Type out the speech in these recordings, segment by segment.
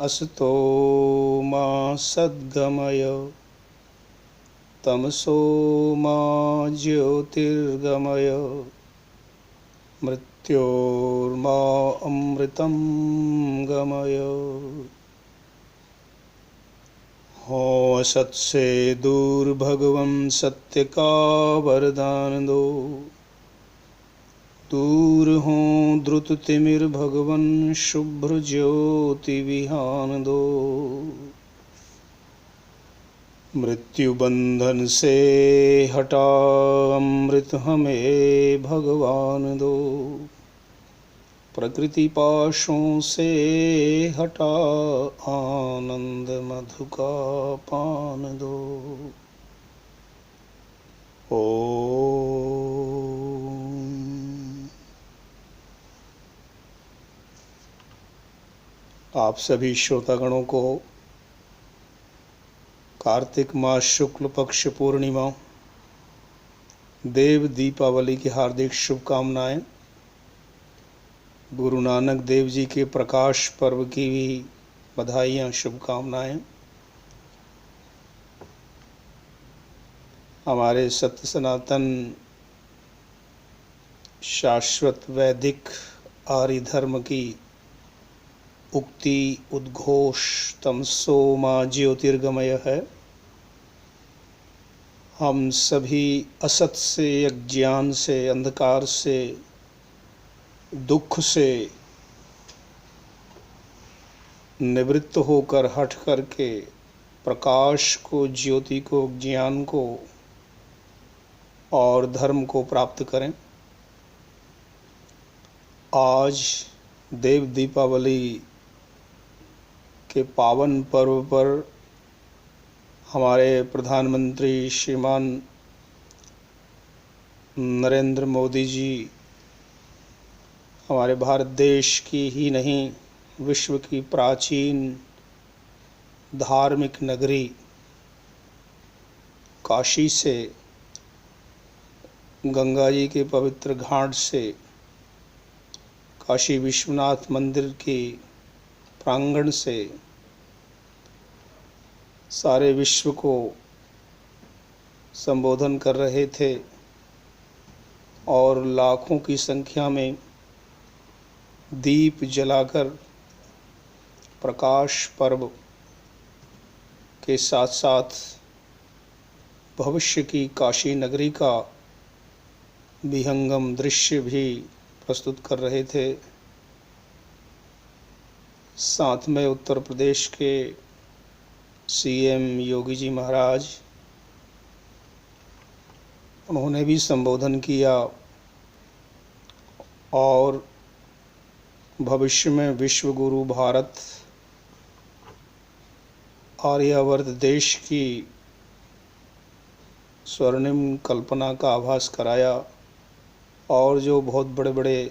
असतो मा सद्गमय तमसो मा ज्योतिर्गमय मृत्योर्मा अमृतं गमय। हो असत से दूर भगवन सत्य का वरदान दो। दूर हो द्रुत तिमिर भगवन शुभ्र ज्योति विहान दो। मृत्यु बंधन से हटा अमृत हमें भगवान दो। प्रकृति पाशों से हटा आनंद मधु का पान दो। आप सभी श्रोतागणों को कार्तिक मास शुक्ल पक्ष पूर्णिमा देव दीपावली की हार्दिक शुभकामनाएं। गुरु नानक देव जी के प्रकाश पर्व की भी बधाइयाँ शुभकामनाएं। हमारे सत्य सनातन शाश्वत वैदिक आर्य धर्म की उक्ति उद्घोष तमसो मा ज्योतिर्गमय है। हम सभी असत से, अज्ञान से, अंधकार से, दुख से निवृत्त होकर हट करके प्रकाश को, ज्योति को, ज्ञान को और धर्म को प्राप्त करें। आज देव दीपावली के पावन पर्व पर हमारे प्रधानमंत्री श्रीमान नरेंद्र मोदी जी हमारे भारत देश की ही नहीं, विश्व की प्राचीन धार्मिक नगरी काशी से, गंगा जी के पवित्र घाट से, काशी विश्वनाथ मंदिर के प्रांगण से सारे विश्व को संबोधन कर रहे थे और लाखों की संख्या में दीप जलाकर प्रकाश पर्व के साथ साथ भविष्य की काशी नगरी का विहंगम दृश्य भी प्रस्तुत कर रहे थे। साथ में उत्तर प्रदेश के सीएम योगी जी महाराज, उन्होंने भी संबोधन किया और भविष्य में विश्व गुरु भारत आर्यावर्त देश की स्वर्णिम कल्पना का आभास कराया और जो बहुत बड़े बड़े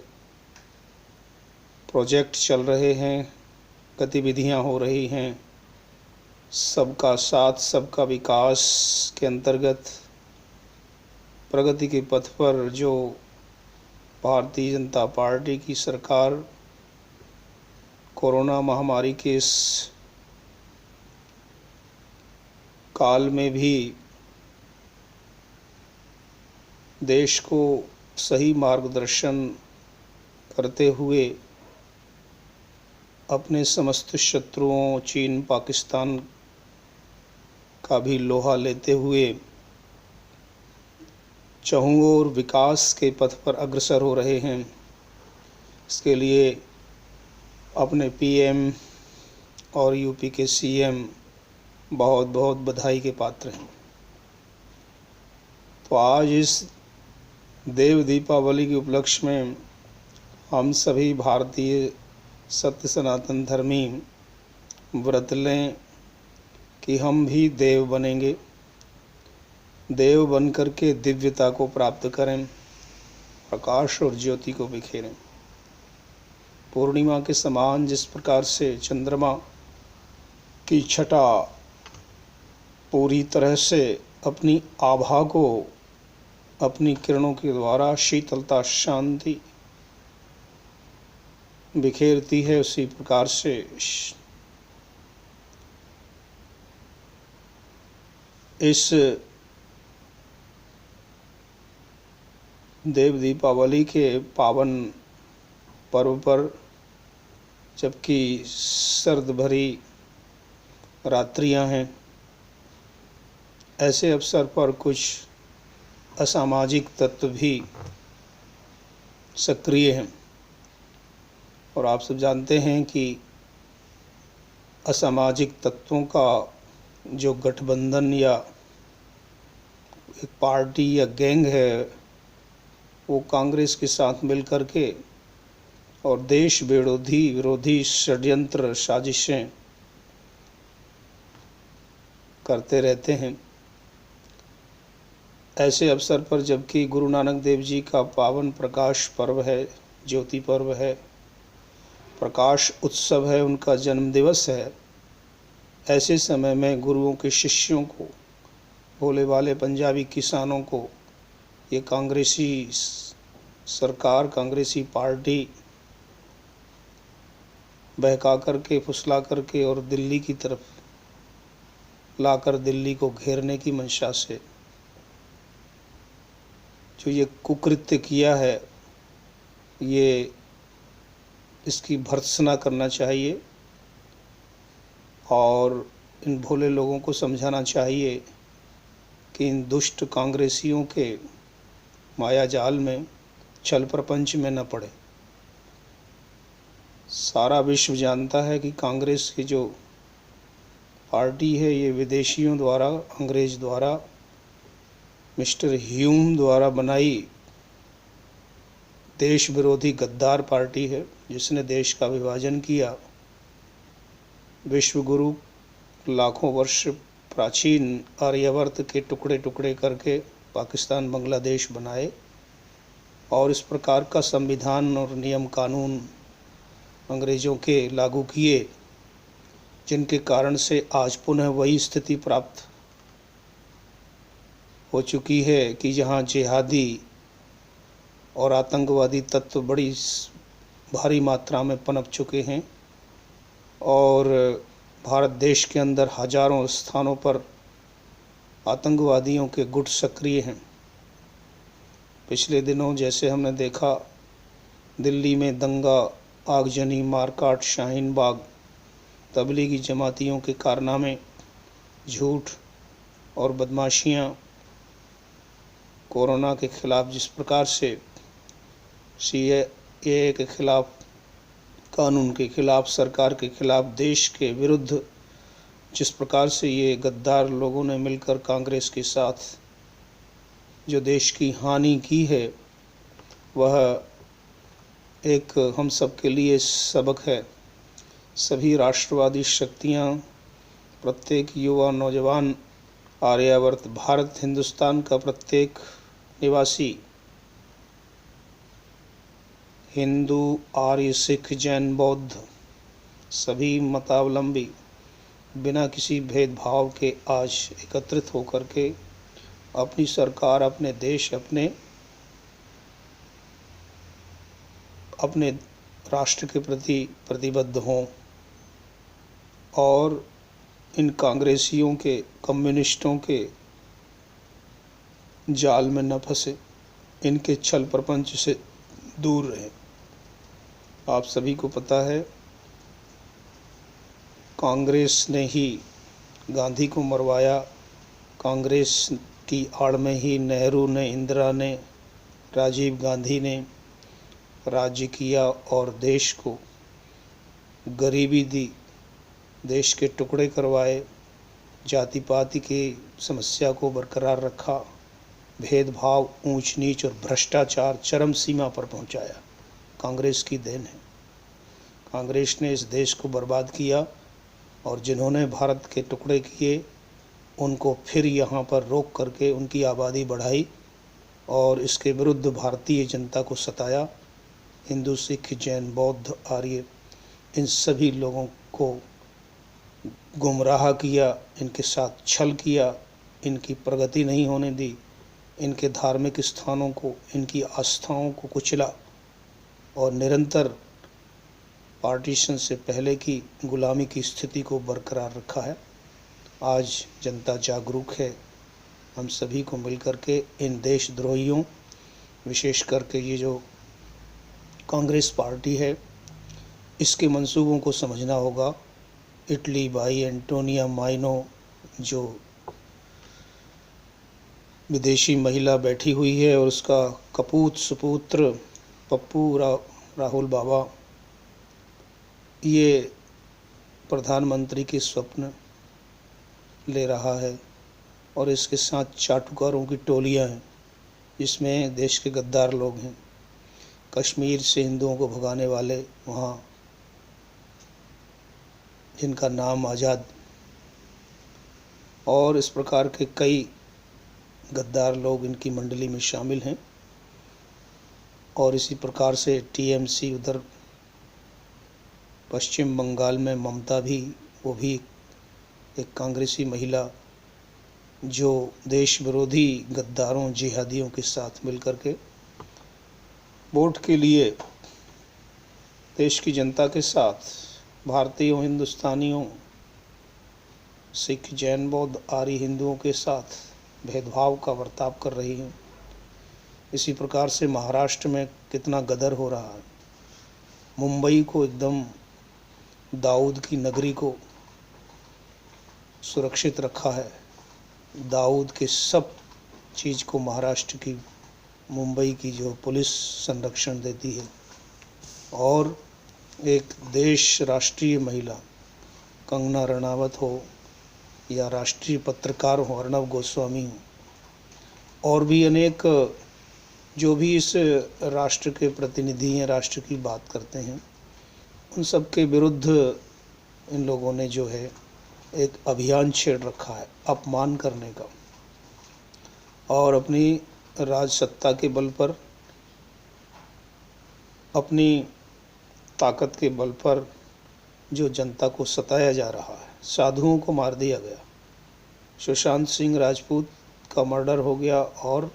प्रोजेक्ट चल रहे हैं, गतिविधियां हो रही हैं, सबका साथ सबका विकास के अंतर्गत प्रगति के पथ पर जो भारतीय जनता पार्टी की सरकार कोरोना महामारी के इस काल में भी देश को सही मार्गदर्शन करते हुए अपने समस्त शत्रुओं चीन पाकिस्तान का भी लोहा लेते हुए चहुं ओर विकास के पथ पर अग्रसर हो रहे हैं। इसके लिए अपने पीएम और यूपी के सीएम बहुत बहुत बधाई के पात्र हैं। तो आज इस देव दीपावली के उपलक्ष्य में हम सभी भारतीय सत्य सनातन धर्मी व्रत लें कि हम भी देव बनेंगे, देव बन कर के दिव्यता को प्राप्त करें, प्रकाश और ज्योति को बिखेरें। पूर्णिमा के समान जिस प्रकार से चंद्रमा की छटा पूरी तरह से अपनी आभा को अपनी किरणों के द्वारा शीतलता, शांति बिखेरती है, उसी प्रकार से इस देव दीपावली के पावन पर्व पर, जबकि सर्द भरी रात्रियां हैं, ऐसे अवसर पर कुछ असामाजिक तत्व भी सक्रिय हैं। और आप सब जानते हैं कि असामाजिक तत्वों का जो गठबंधन या एक पार्टी या गैंग है, वो कांग्रेस के साथ मिलकर के और देश विरोधी षड्यंत्र साजिशें करते रहते हैं। ऐसे अवसर पर, जबकि गुरु नानक देव जी का पावन प्रकाश पर्व है, ज्योति पर्व है, प्रकाश उत्सव है, उनका जन्म दिवस है, ऐसे समय में गुरुओं के शिष्यों को, भोले वाले पंजाबी किसानों को ये कांग्रेसी सरकार, कांग्रेसी पार्टी बहका करके, फुसला करके और दिल्ली की तरफ लाकर दिल्ली को घेरने की मंशा से जो ये कुकृत्य किया है, ये इसकी भर्त्सना करना चाहिए और इन भोले लोगों को समझाना चाहिए कि इन दुष्ट कांग्रेसियों के माया जाल में, छल प्रपंच में न पड़े। सारा विश्व जानता है कि कांग्रेस की जो पार्टी है, ये विदेशियों द्वारा, अंग्रेज द्वारा, मिस्टर ह्यूम द्वारा बनाई देश विरोधी गद्दार पार्टी है, जिसने देश का विभाजन किया। विश्व गुरु लाखों वर्ष प्राचीन आर्यावर्त के टुकड़े टुकड़े करके पाकिस्तान, बांग्लादेश बनाए और इस प्रकार का संविधान और नियम कानून अंग्रेज़ों के लागू किए, जिनके कारण से आज पुनः वही स्थिति प्राप्त हो चुकी है कि जहां जिहादी और आतंकवादी तत्व बड़ी भारी मात्रा में पनप चुके हैं और भारत देश के अंदर हजारों स्थानों पर आतंकवादियों के गुट सक्रिय हैं। पिछले दिनों जैसे हमने देखा, दिल्ली में दंगा, आगजनी, मारकाट, शाहीन बाग, तबलीगी जमातियों के कारनामे, झूठ और बदमाशियां, कोरोना के खिलाफ जिस प्रकार से सीएए के खिलाफ, कानून के खिलाफ, सरकार के खिलाफ, देश के विरुद्ध जिस प्रकार से ये गद्दार लोगों ने मिलकर कांग्रेस के साथ जो देश की हानि की है, वह एक हम सब के लिए सबक है। सभी राष्ट्रवादी शक्तियां, प्रत्येक युवा, नौजवान, आर्यावर्त, भारत, हिंदुस्तान का प्रत्येक निवासी, हिंदू, आर्य, सिख, जैन, बौद्ध, सभी मतावलंबी बिना किसी भेदभाव के आज एकत्रित होकर के अपनी सरकार, अपने देश, अपने राष्ट्र के प्रति प्रतिबद्ध हों और इन कांग्रेसियों के, कम्युनिस्टों के जाल में न फंसे, इनके छल प्रपंच से दूर रहें। आप सभी को पता है, कांग्रेस ने ही गांधी को मरवाया, कांग्रेस की आड़ में ही नेहरू ने, इंदिरा ने, राजीव गांधी ने राज्य किया और देश को गरीबी दी, देश के टुकड़े करवाए, जाति पाति की समस्या को बरकरार रखा, भेदभाव, ऊंच नीच और भ्रष्टाचार चरम सीमा पर पहुंचाया। कांग्रेस की देन है। कांग्रेस ने इस देश को बर्बाद किया और जिन्होंने भारत के टुकड़े किए, उनको फिर यहाँ पर रोक करके उनकी आबादी बढ़ाई और इसके विरुद्ध भारतीय जनता को सताया। हिंदू, सिख, जैन, बौद्ध, आर्य, इन सभी लोगों को गुमराह किया, इनके साथ छल किया, इनकी प्रगति नहीं होने दी, इनके धार्मिक स्थानों को, इनकी आस्थाओं को कुचला और निरंतर पार्टीशन से पहले की गुलामी की स्थिति को बरकरार रखा है। आज जनता जागरूक है, हम सभी को मिलकर के इन देशद्रोहियों, विशेष करके ये जो कांग्रेस पार्टी है, इसके मंसूबों को समझना होगा। इटली भाई एंटोनिया माइनो जो विदेशी महिला बैठी हुई है, और उसका कपूत सुपुत्र पप्पू राहुल बाबा, ये प्रधानमंत्री के स्वप्न ले रहा है। और इसके साथ चाटुकारों की टोलियां हैं, जिसमें देश के गद्दार लोग हैं, कश्मीर से हिंदुओं को भगाने वाले, वहाँ जिनका नाम आज़ाद, और इस प्रकार के कई गद्दार लोग इनकी मंडली में शामिल हैं। और इसी प्रकार से टीएमसी उधर पश्चिम बंगाल में ममता भी, वो भी एक कांग्रेसी महिला जो देश विरोधी गद्दारों जिहादियों के साथ मिलकर के वोट के लिए देश की जनता के साथ, भारतीयों, हिंदुस्तानियों, सिख, जैन, बौद्ध, आर्य हिंदुओं के साथ भेदभाव का बर्ताव कर रही हैं। इसी प्रकार से महाराष्ट्र में कितना गदर हो रहा है। मुंबई को एकदम दाऊद की नगरी को सुरक्षित रखा है। दाऊद के सब चीज़ को महाराष्ट्र की, मुंबई की जो पुलिस संरक्षण देती है। और एक देश राष्ट्रीय महिला कंगना रनावत हो, या राष्ट्रीय पत्रकार हो अर्णब गोस्वामी हो, और भी अनेक जो भी इस राष्ट्र के प्रतिनिधि हैं, राष्ट्र की बात करते हैं, उन सब के विरुद्ध इन लोगों ने जो है एक अभियान छेड़ रखा है अपमान करने का। और अपनी राजसत्ता के बल पर, अपनी ताकत के बल पर जो जनता को सताया जा रहा है। साधुओं को मार दिया गया, सुशांत सिंह राजपूत का मर्डर हो गया और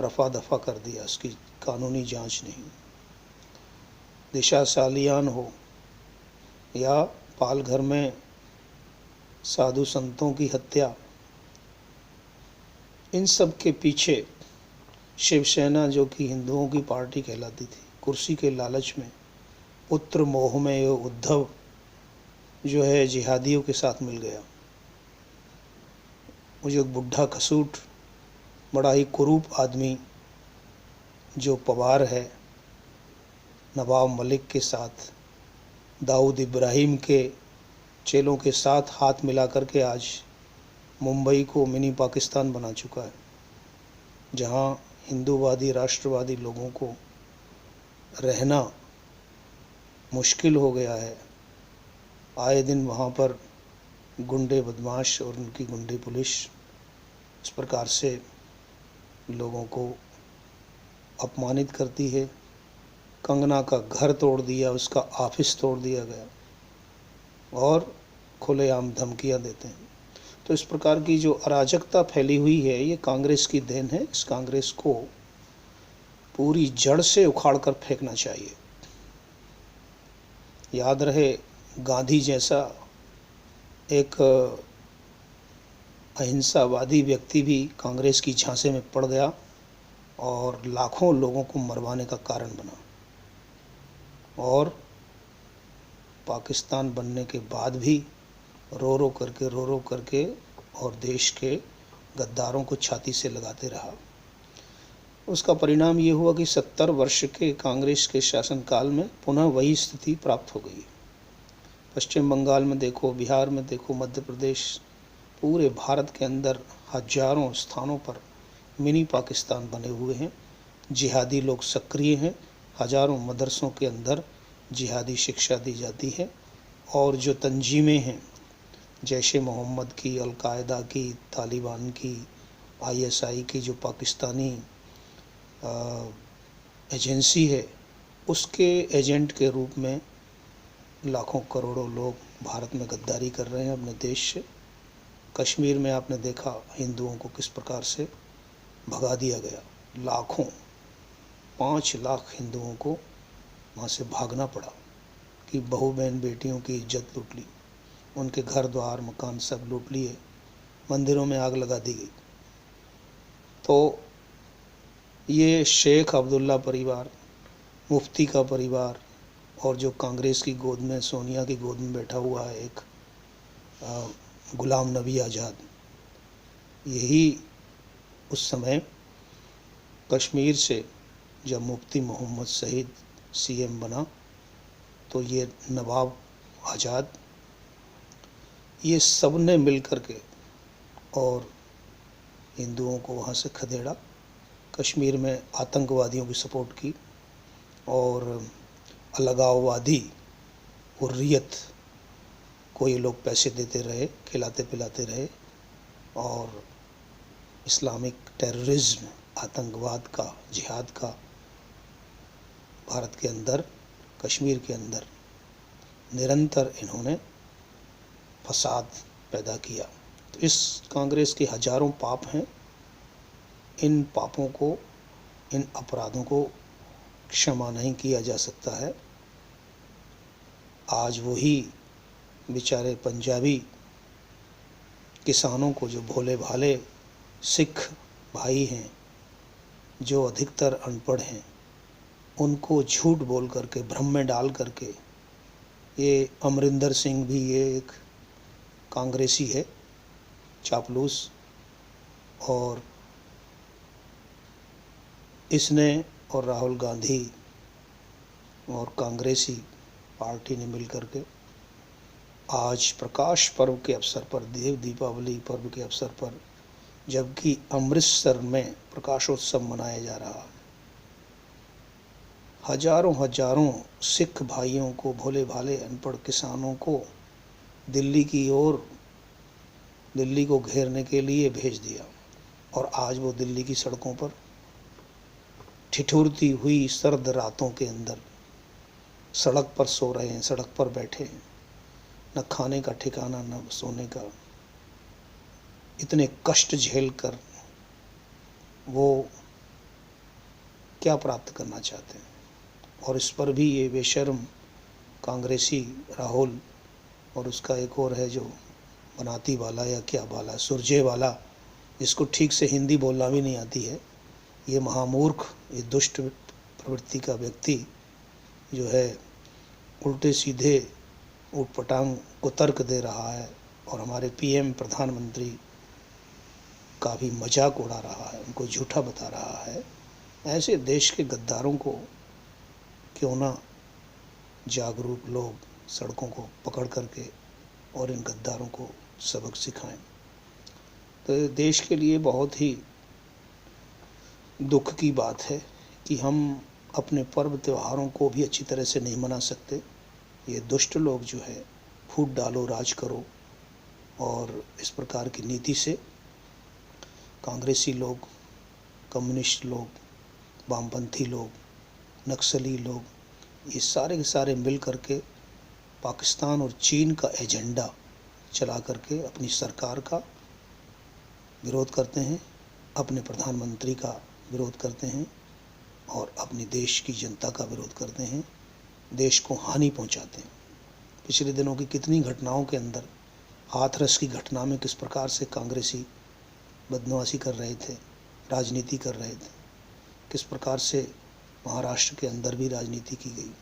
रफा दफा कर दिया, उसकी कानूनी जांच नहीं। दिशा सालियान हो, या पालघर में साधु संतों की हत्या, इन सब के पीछे शिवसेना, जो कि हिंदुओं की पार्टी कहलाती थी, कुर्सी के लालच में, पुत्र मोह में, ये उद्धव जो है जिहादियों के साथ मिल गया। मुझे एक बुढ़ा खसूट, बड़ा ही कुरूप आदमी जो पवार है, नवाब मलिक के साथ, दाऊद इब्राहिम के चेलों के साथ हाथ मिलाकर के आज मुंबई को मिनी पाकिस्तान बना चुका है, जहां हिंदूवादी राष्ट्रवादी लोगों को रहना मुश्किल हो गया है। आए दिन वहाँ पर गुंडे बदमाश और उनकी गुंडे पुलिस इस प्रकार से लोगों को अपमानित करती है। कंगना का घर तोड़ दिया, उसका ऑफिस तोड़ दिया गया, और खुलेआम धमकियां देते हैं। तो इस प्रकार की जो अराजकता फैली हुई है, ये कांग्रेस की देन है। इस कांग्रेस को पूरी जड़ से उखाड़ कर फेंकना चाहिए। याद रहे, गांधी जैसा एक अहिंसावादी व्यक्ति भी कांग्रेस की झांसे में पड़ गया और लाखों लोगों को मरवाने का कारण बना। और पाकिस्तान बनने के बाद भी रो रो करके और देश के गद्दारों को छाती से लगाते रहा। उसका परिणाम ये हुआ कि 70 वर्ष के कांग्रेस के शासनकाल में पुनः वही स्थिति प्राप्त हो गई। पश्चिम बंगाल में देखो, बिहार में देखो, मध्य प्रदेश, पूरे भारत के अंदर हजारों स्थानों पर मिनी पाकिस्तान बने हुए हैं। जिहादी लोग सक्रिय हैं। हजारों मदरसों के अंदर जिहादी शिक्षा दी जाती है। और जो तंजीमें हैं, जैश ए मोहम्मद की, अलकायदा की, तालिबान की, आईएसआई की, जो पाकिस्तानी एजेंसी है, उसके एजेंट के रूप में लाखों करोड़ों लोग भारत में गद्दारी कर रहे हैं अपने देश से। कश्मीर में आपने देखा हिंदुओं को किस प्रकार से भगा दिया गया। लाखों, 5 लाख हिंदुओं को वहाँ से भागना पड़ा कि बहू बहन बेटियों की इज्जत लूट ली, उनके घर द्वार मकान सब लूट लिए, मंदिरों में आग लगा दी गई। तो ये शेख अब्दुल्ला परिवार, मुफ्ती का परिवार और जो कांग्रेस की गोद में, सोनिया की गोद में बैठा हुआ है एक गुलाम नबी आज़ाद, यही उस समय कश्मीर से जब मुफ्ती मोहम्मद शहीद सीएम बना तो ये नवाब आज़ाद, ये सब ने मिल कर के और हिंदुओं को वहाँ से खदेड़ा, कश्मीर में आतंकवादियों की सपोर्ट की और अलगाववादी हुर्रियत को ये लोग पैसे देते रहे, खिलाते पिलाते रहे और इस्लामिक टेररिज्म, आतंकवाद का, जिहाद का भारत के अंदर, कश्मीर के अंदर निरंतर इन्होंने फसाद पैदा किया। तो इस कांग्रेस के हजारों पाप हैं, इन पापों को, इन अपराधों को क्षमा नहीं किया जा सकता है। आज वही बेचारे पंजाबी किसानों को, जो भोले भाले सिख भाई हैं, जो अधिकतर अनपढ़ हैं, उनको झूठ बोल करके, भ्रम में डाल करके, ये अमरिंदर सिंह भी ये एक कांग्रेसी है, चापलूस, और इसने और राहुल गांधी और कांग्रेसी पार्टी ने मिलकर के आज प्रकाश पर्व के अवसर पर, देव दीपावली पर्व के अवसर पर, जबकि अमृतसर में प्रकाशोत्सव मनाया जा रहा है, हजारों हजारों सिख भाइयों को, भोले भाले अनपढ़ किसानों को दिल्ली की ओर, दिल्ली को घेरने के लिए भेज दिया। और आज वो दिल्ली की सड़कों पर ठिठुरती हुई सर्द रातों के अंदर सड़क पर सो रहे हैं, सड़क पर बैठे हैं, न खाने का ठिकाना, न सोने का, इतने कष्ट झेल कर वो क्या प्राप्त करना चाहते हैं। और इस पर भी ये बेशर्म कांग्रेसी राहुल और उसका एक और है जो बनाती वाला या क्या वाला, सुरजे वाला, जिसको ठीक से हिंदी बोलना भी नहीं आती है, ये महामूर्ख, ये दुष्ट प्रवृत्ति का व्यक्ति जो है उल्टे सीधे ऊटपटांग को तर्क दे रहा है और हमारे पीएम, प्रधानमंत्री का भी मजाक उड़ा रहा है, उनको झूठा बता रहा है। ऐसे देश के गद्दारों को क्यों ना जागरूक लोग सड़कों को पकड़ करके और इन गद्दारों को सबक सिखाएं। तो देश के लिए बहुत ही दुख की बात है कि हम अपने पर्व त्योहारों को भी अच्छी तरह से नहीं मना सकते। ये दुष्ट लोग जो है फूट डालो राज करो और इस प्रकार की नीति से कांग्रेसी लोग, कम्युनिस्ट लोग, वामपंथी लोग, नक्सली लोग, ये सारे के सारे मिल करके पाकिस्तान और चीन का एजेंडा चला करके अपनी सरकार का विरोध करते हैं, अपने प्रधानमंत्री का विरोध करते हैं और अपनी देश की जनता का विरोध करते हैं, देश को हानि पहुंचाते हैं। पिछले दिनों की कितनी घटनाओं के अंदर, हाथरस की घटना में किस प्रकार से कांग्रेसी बदमाशी कर रहे थे, राजनीति कर रहे थे, किस प्रकार से महाराष्ट्र के अंदर भी राजनीति की गई।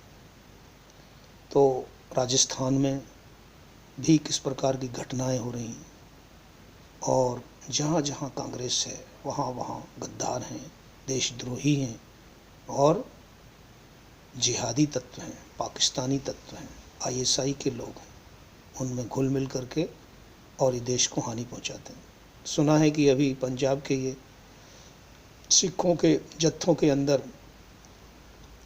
तो राजस्थान में भी किस प्रकार की घटनाएं हो रही हैं और जहाँ जहाँ कांग्रेस है वहाँ वहाँ गद्दार हैं, देशद्रोही हैं और जिहादी तत्व हैं, पाकिस्तानी तत्व हैं, आईएसआई के लोग हैं, उनमें घुल मिल करके और ये देश को हानि पहुँचाते हैं। सुना है कि अभी पंजाब के ये सिखों के जत्थों के अंदर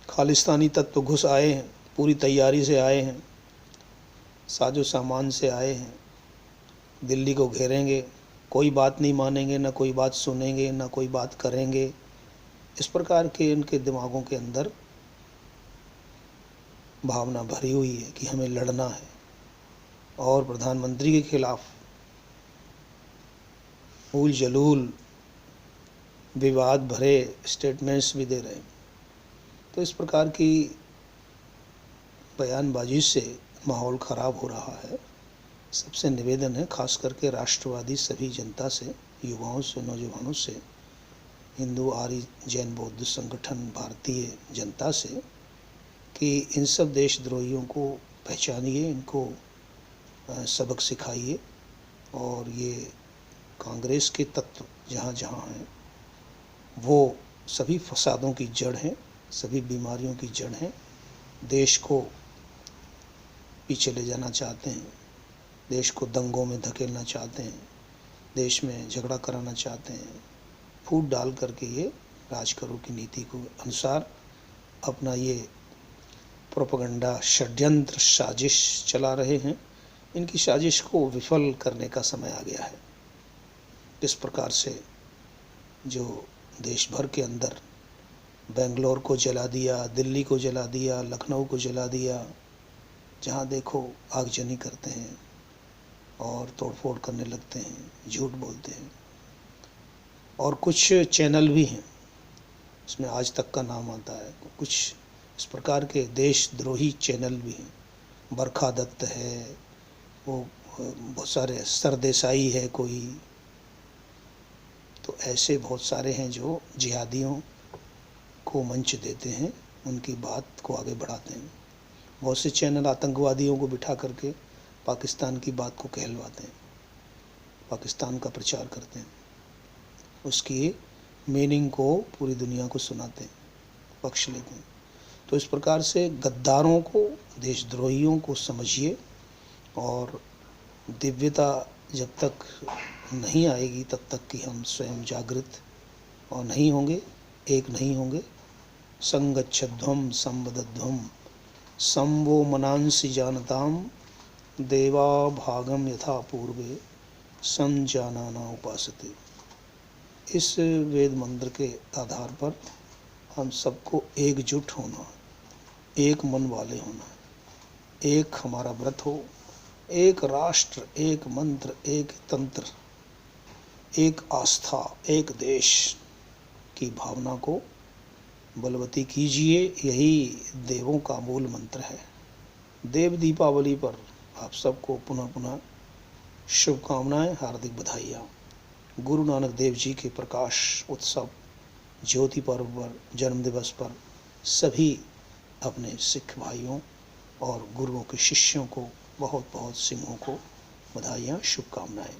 खालिस्तानी तत्व घुस आए हैं, पूरी तैयारी से आए हैं, साजो सामान से आए हैं, दिल्ली को घेरेंगे, कोई बात नहीं मानेंगे, ना कोई बात सुनेंगे, ना कोई बात करेंगे। इस प्रकार के इनके दिमागों के अंदर भावना भरी हुई है कि हमें लड़ना है और प्रधानमंत्री के खिलाफ उल जलूल विवाद भरे स्टेटमेंट्स भी दे रहे हैं। तो इस प्रकार की बयानबाजी से माहौल ख़राब हो रहा है। सबसे निवेदन है, खास करके राष्ट्रवादी सभी जनता से, युवाओं से, नौजवानों से, हिंदू आर्य जैन बौद्ध संगठन भारतीय जनता से कि इन सब देशद्रोहियों को पहचानिए, इनको सबक सिखाइए और ये कांग्रेस के तत्व जहाँ जहाँ हैं वो सभी फसादों की जड़ हैं, सभी बीमारियों की जड़ हैं। देश को पीछे ले जाना चाहते हैं, देश को दंगों में धकेलना चाहते हैं, देश में झगड़ा कराना चाहते हैं। फूट डाल करके ये राज करो की नीति को अनुसार अपना ये प्रोपेगेंडा षड्यंत्र साजिश चला रहे हैं। इनकी साजिश को विफल करने का समय आ गया है। इस प्रकार से जो देश भर के अंदर बेंगलोर को जला दिया, दिल्ली को जला दिया, लखनऊ को जला दिया, जहाँ देखो आगजनी करते हैं और तोड़फोड़ करने लगते हैं, झूठ बोलते हैं। और कुछ चैनल भी हैं, इसमें आज तक का नाम आता है, कुछ इस प्रकार के देशद्रोही चैनल भी हैं। बरखा दत्त है, वो बहुत सारे सरदेसाई है कोई, तो ऐसे बहुत सारे हैं जो जिहादियों को मंच देते हैं, उनकी बात को आगे बढ़ाते हैं। बहुत से चैनल आतंकवादियों को बिठा करके पाकिस्तान की बात को कहलवाते हैं, पाकिस्तान का प्रचार करते हैं, उसकी मीनिंग को पूरी दुनिया को सुनाते हैं, पक्ष लेते हैं। तो इस प्रकार से गद्दारों को, देशद्रोहियों को समझिए और दिव्यता जब तक नहीं आएगी तब तक कि हम स्वयं जागृत और नहीं होंगे, एक नहीं होंगे। संगच्छध्वम संवदध्वम संवो मनांसि जानताम देवा भागम यथा पूर्वे संजानाना उपासते। इस वेद मंत्र के आधार पर हम सबको एकजुट होना, एक मन वाले होना, एक हमारा व्रत हो, एक राष्ट्र, एक मंत्र, एक तंत्र, एक आस्था, एक देश की भावना को बलवती कीजिए। यही देवों का मूल मंत्र है। देव दीपावली पर आप सबको पुनः पुनः शुभकामनाएं, हार्दिक बधाइयाँ। गुरु नानक देव जी के प्रकाश उत्सव ज्योति पर्व पर, जन्म दिवस पर सभी अपने सिख भाइयों और गुरुओं के शिष्यों को बहुत बहुत सिंहों को बधाइयाँ, शुभकामनाएं।